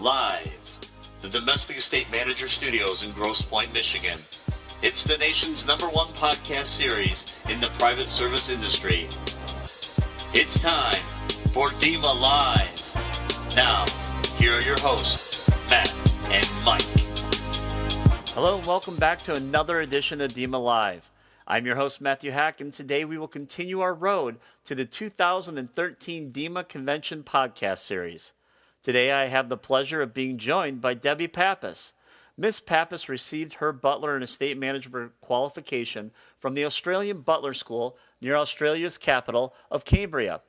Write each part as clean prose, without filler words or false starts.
live, the Domestic Estate Manager Studios in Grosse Pointe, Michigan. It's the nation's #1 podcast series in the private service industry. It's time for DEMA Live. Now, here are your hosts, Matt and Mike. Hello and welcome back to another edition of DEMA Live. I'm your host, Matthew Hack, and today we will continue our road to the 2013 DEMA Convention podcast series. Today I have the pleasure of being joined by Debi Pappas. Miss Pappas received her butler and estate management qualification from the Australian Butler School near Australia's capital of Cambria.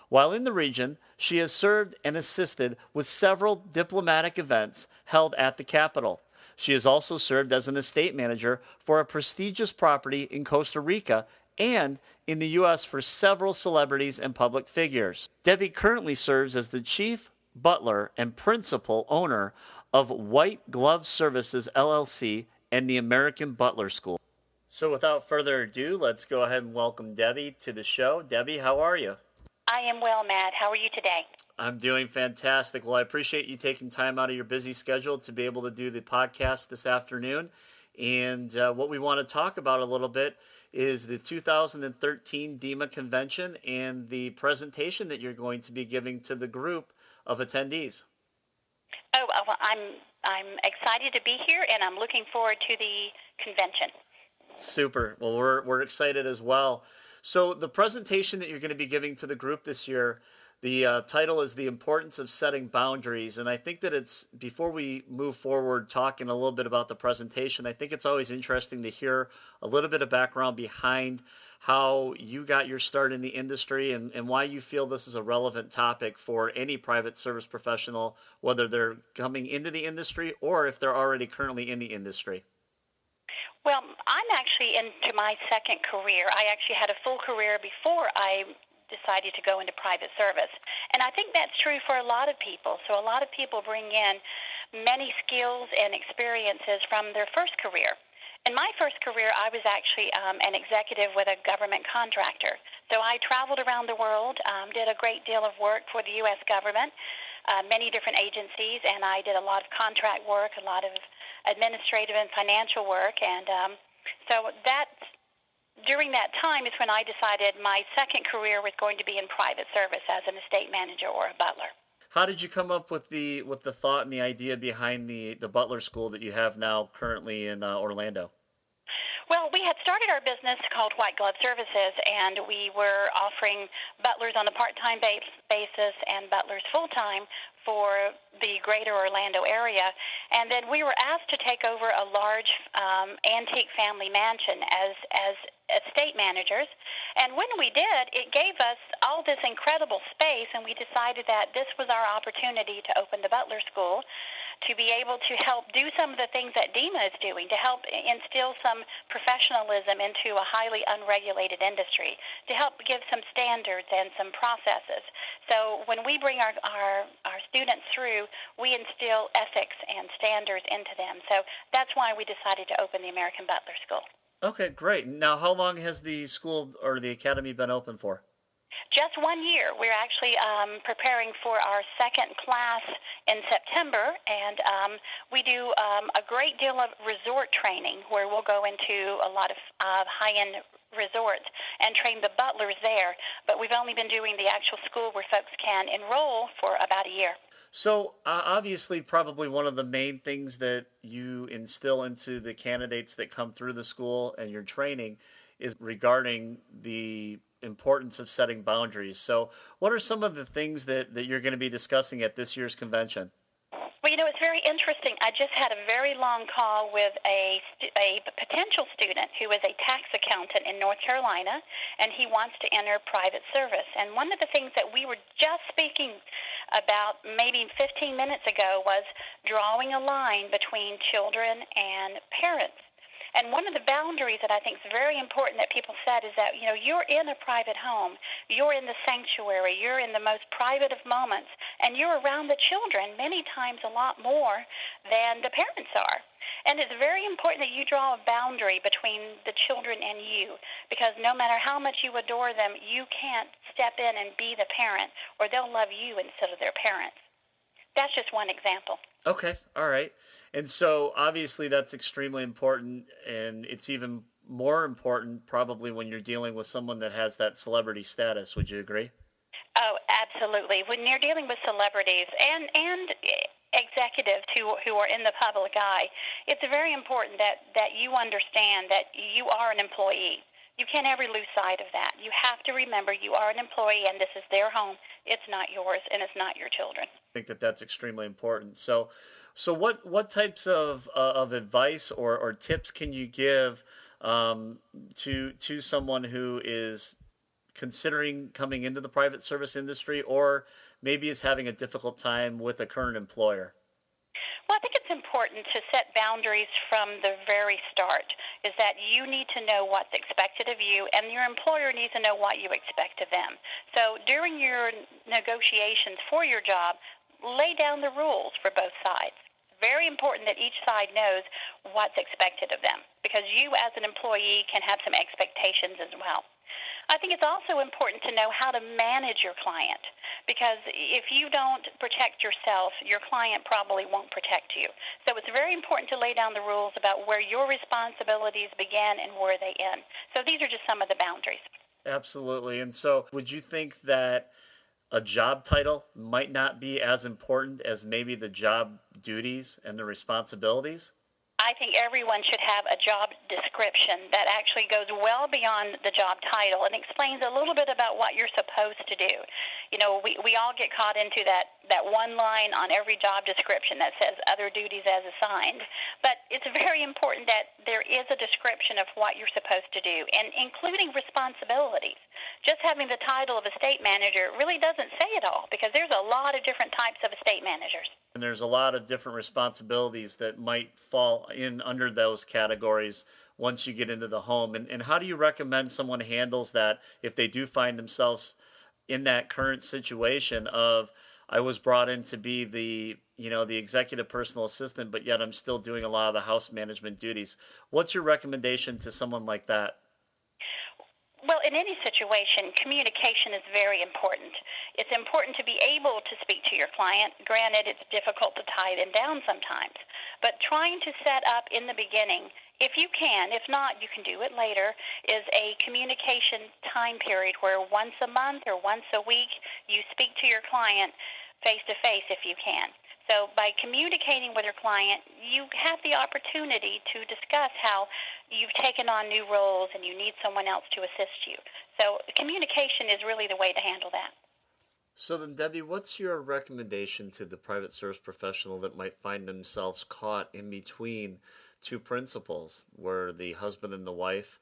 While in the region, she has served and assisted with several diplomatic events held at the capital. She has also served as an estate manager for a prestigious property in Costa Rica and in the U.S. for several celebrities and public figures. Debi currently serves as the chief butler and principal owner of White Glove Services, LLC, and the American Butler School. So without further ado, let's go ahead and welcome Debi to the show. Debi, how are you? I am well, Matt. How are you today? I'm doing fantastic. Well, I appreciate you taking time out of your busy schedule to be able to do the podcast this afternoon. And what we want to talk about a little bit is the 2013 DEMA Convention and the presentation that you're going to be giving to the group of attendees. Oh, well, I'm excited to be here, and I'm looking forward to the convention. Super. Well, we're excited as well. So the presentation that you're going to be giving to the group this year, the title is The Importance of Setting Boundaries. And I think that it's, before we move forward talking a little bit about the presentation, I think it's always interesting to hear a little bit of background behind how you got your start in the industry and why you feel this is a relevant topic for any private service professional, whether they're coming into the industry or if they're already currently in the industry. Well, I'm actually into my second career. I actually had a full career before I decided to go into private service. And I think that's true for a lot of people. So a lot of people bring in many skills and experiences from their first career. In my first career, I was actually an executive with a government contractor. So I traveled around the world, did a great deal of work for the U.S. government, many different agencies, and I did a lot of contract work, a lot of administrative and financial work. And so during that time is when I decided my second career was going to be in private service as an estate manager or a butler. How did you come up with the thought and the idea behind the butler school that you have now currently in Orlando? Well, we had started our business called White Glove Services, and we were offering butlers on a part-time basis and butlers full-time for the greater Orlando area. And then we were asked to take over a large antique family mansion as estate managers. And when we did, it gave us all this incredible space, and we decided that this was our opportunity to open the Butler School, to be able to help do some of the things that DEMA is doing, to help instill some professionalism into a highly unregulated industry, to help give some standards and some processes. So when we bring our students through, we instill ethics and standards into them. So that's why we decided to open the American Butler School. Okay, great. Now, how long has the school or the academy been open for? Just 1 year. We're actually preparing for our second class in September, and we do a great deal of resort training where we'll go into a lot of high-end resorts and train the butlers there. But we've only been doing the actual school where folks can enroll for about a year. So obviously probably one of the main things that you instill into the candidates that come through the school and your training is regarding the importance of setting boundaries. So what are some of the things that you're going to be discussing at this year's convention? Well, it's very interesting. I just had a very long call with a potential student who is a tax accountant in North Carolina, and he wants to enter private service. And one of the things that we were just speaking about maybe 15 minutes ago was drawing a line between children and parents. And one of the boundaries that I think is very important that people said is that, you're in a private home, you're in the sanctuary, you're in the most private of moments, and you're around the children many times a lot more than the parents are. And it's very important that you draw a boundary between the children and you, because no matter how much you adore them, you can't step in and be the parent, or they'll love you instead of their parents. That's just one example. Okay, all right. And so obviously that's extremely important, and it's even more important probably when you're dealing with someone that has that celebrity status. Would you agree? Oh, absolutely. When you're dealing with celebrities and executives who are in the public eye, it's very important that you understand that you are an employee. You can't ever lose sight of that. You have to remember you are an employee, and this is their home. It's not yours, and it's not your children. I think that that's extremely important. So what types of advice or tips can you give to someone who is considering coming into the private service industry, or maybe is having a difficult time with a current employer? Well, I think it's important to set boundaries from the very start, is that you need to know what's expected of you, and your employer needs to know what you expect of them. So during your negotiations for your job, lay down the rules for both sides. Very important that each side knows what's expected of them, because you as an employee can have some expectations as well. I think it's also important to know how to manage your client, because if you don't protect yourself, your client probably won't protect you. So it's very important to lay down the rules about where your responsibilities begin and where they end. So these are just some of the boundaries. Absolutely. And so would you think that a job title might not be as important as maybe the job duties and the responsibilities? I think everyone should have a job description that actually goes well beyond the job title and explains a little bit about what you're supposed to do. You know, we all get caught into that one line on every job description that says other duties as assigned. But it's very important that there is a description of what you're supposed to do, and including responsibilities. Just having the title of estate manager really doesn't say it all, because there's a lot of different types of estate managers. And there's a lot of different responsibilities that might fall in under those categories once you get into the home. And how do you recommend someone handles that if they do find themselves in that current situation of, I was brought in to be the executive personal assistant, but yet I'm still doing a lot of the house management duties? What's your recommendation to someone like that? Well, in any situation, communication is very important. It's important to be able to speak to your client. Granted, it's difficult to tie them down sometimes. But trying to set up in the beginning, if you can, if not, you can do it later, is a communication time period where once a month or once a week you speak to your client face-to-face if you can. So by communicating with your client, you have the opportunity to discuss how you've taken on new roles and you need someone else to assist you. So communication is really the way to handle that. So then, Debbie, what's your recommendation to the private service professional that might find themselves caught in between two principals, where the husband and the wife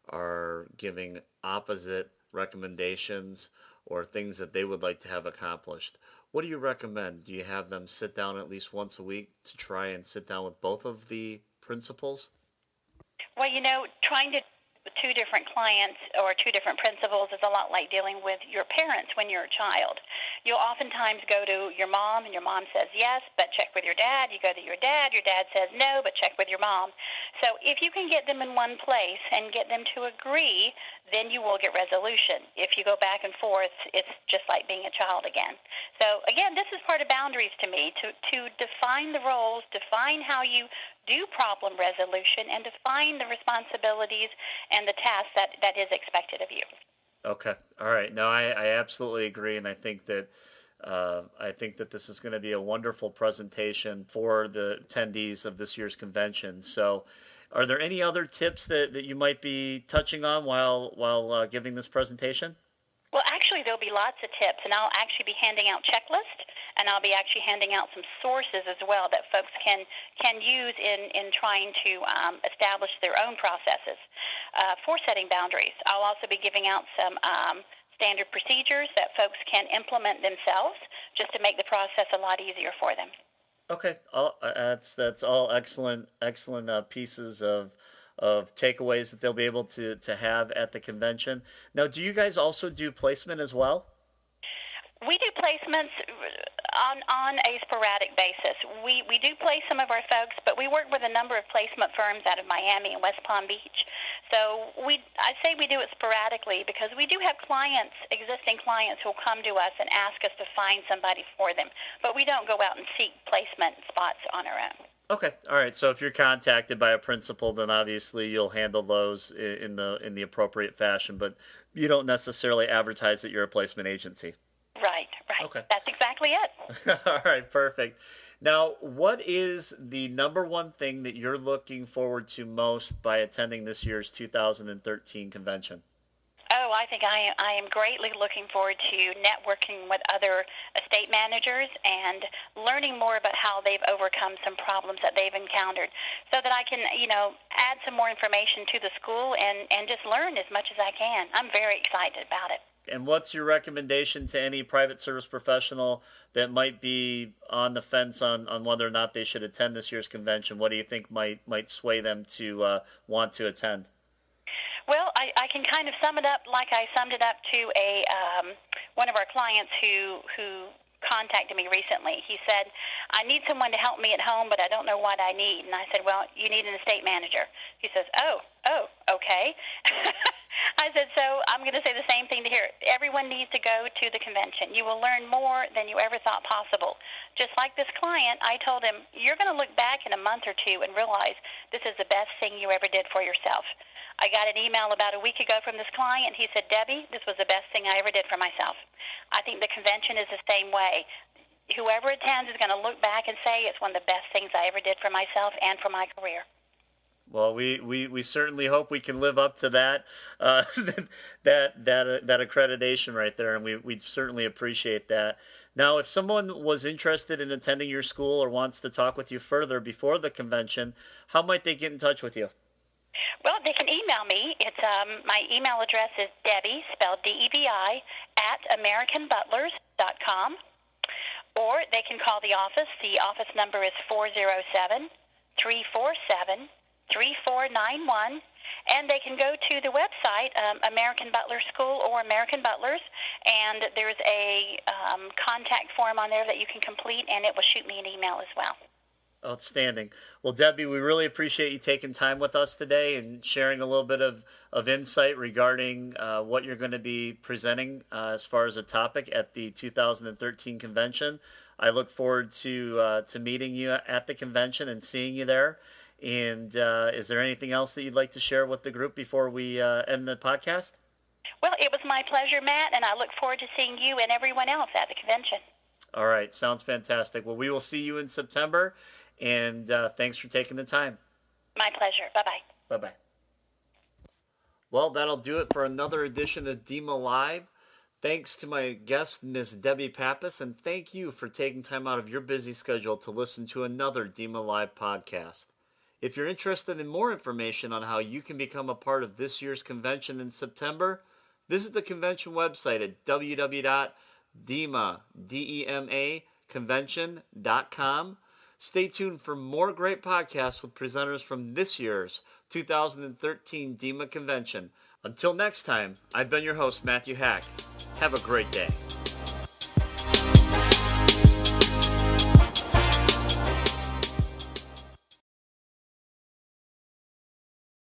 are giving opposite recommendations or things that they would like to have accomplished? What do you recommend? Do you have them sit down at least once a week to try and sit down with both of the principals? Well, trying to two different clients or two different principals is a lot like dealing with your parents when you're a child. You'll oftentimes go to your mom, and your mom says yes, but check with your dad. You go to your dad says no, but check with your mom. So if you can get them in one place and get them to agree, then you will get resolution. If you go back and forth, it's just like being a child again. So again, this is part of boundaries to me, to define the roles, define how you do problem resolution, and define the responsibilities and the tasks that is expected of you. Okay. All right. No, I absolutely agree, and I think that this is going to be a wonderful presentation for the attendees of this year's convention. So, are there any other tips that you might be touching on while giving this presentation? Well, actually, there'll be lots of tips, and I'll actually be handing out checklists, and I'll be actually handing out some sources as well that folks can use in trying to establish their own processes for setting boundaries. I'll also be giving out some standard procedures that folks can implement themselves just to make the process a lot easier for them. Okay, that's all excellent pieces of takeaways that they'll be able to have at the convention. Now, do you guys also do placement as well? We do placements on a sporadic basis. We do place some of our folks, but we work with a number of placement firms out of Miami and West Palm Beach. So I say we do it sporadically because we do have clients, existing clients, who will come to us and ask us to find somebody for them. But we don't go out and seek placement spots on our own. Okay, all right. So if you're contacted by a principal, then obviously you'll handle those in the appropriate fashion, but you don't necessarily advertise that you're a placement agency. Right. Okay. That's exactly it. All right, perfect. Now, what is the number one thing that you're looking forward to most by attending this year's 2013 convention? Oh, I think I am greatly looking forward to networking with other estate managers and learning more about how they've overcome some problems that they've encountered so that I can, add some more information to the school and just learn as much as I can. I'm very excited about it. And what's your recommendation to any private service professional that might be on the fence on whether or not they should attend this year's convention? What do you think might sway them to want to attend? Well, I can kind of sum it up like I summed it up to one of our clients who contacted me recently. He said, I need someone to help me at home, but I don't know what I need. And I said, well, you need an estate manager. He says, oh, okay. I said, so I'm going to say the same thing to here. Everyone needs to go to the convention. You will learn more than you ever thought possible. Just like this client, I told him, you're going to look back in a month or two and realize this is the best thing you ever did for yourself. I got an email about a week ago from this client. He said, Debbie, this was the best thing I ever did for myself. I think the convention is the same way. Whoever attends is going to look back and say it's one of the best things I ever did for myself and for my career. Well, we certainly hope we can live up to that that accreditation right there, and we certainly appreciate that. Now, if someone was interested in attending your school or wants to talk with you further before the convention, how might they get in touch with you? Well, they can email me. It's my email address is Debi, spelled D-E-B-I, at AmericanButlers.com. Or they can call the office. The office number is 407-347-3491. And they can go to the website, American Butler School or American Butlers, and there's a contact form on there that you can complete, and it will shoot me an email as well. Outstanding. Well, Debbie, we really appreciate you taking time with us today and sharing a little bit of insight regarding what you're going to be presenting as far as a topic at the 2013 convention. I look forward to meeting you at the convention and seeing you there. And is there anything else that you'd like to share with the group before we end the podcast? Well, it was my pleasure, Matt, and I look forward to seeing you and everyone else at the convention. All right. Sounds fantastic. Well, we will see you in September. And thanks for taking the time. My pleasure. Bye-bye. Bye-bye. Well, that'll do it for another edition of DEMA Live. Thanks to my guest, Miss Debi Pappas, and thank you for taking time out of your busy schedule to listen to another DEMA Live podcast. If you're interested in more information on how you can become a part of this year's convention in September, visit the convention website at www.DEMAconvention.com. Stay tuned for more great podcasts with presenters from this year's 2013 DEMA Convention. Until next time, I've been your host, Matthew Hack. Have a great day.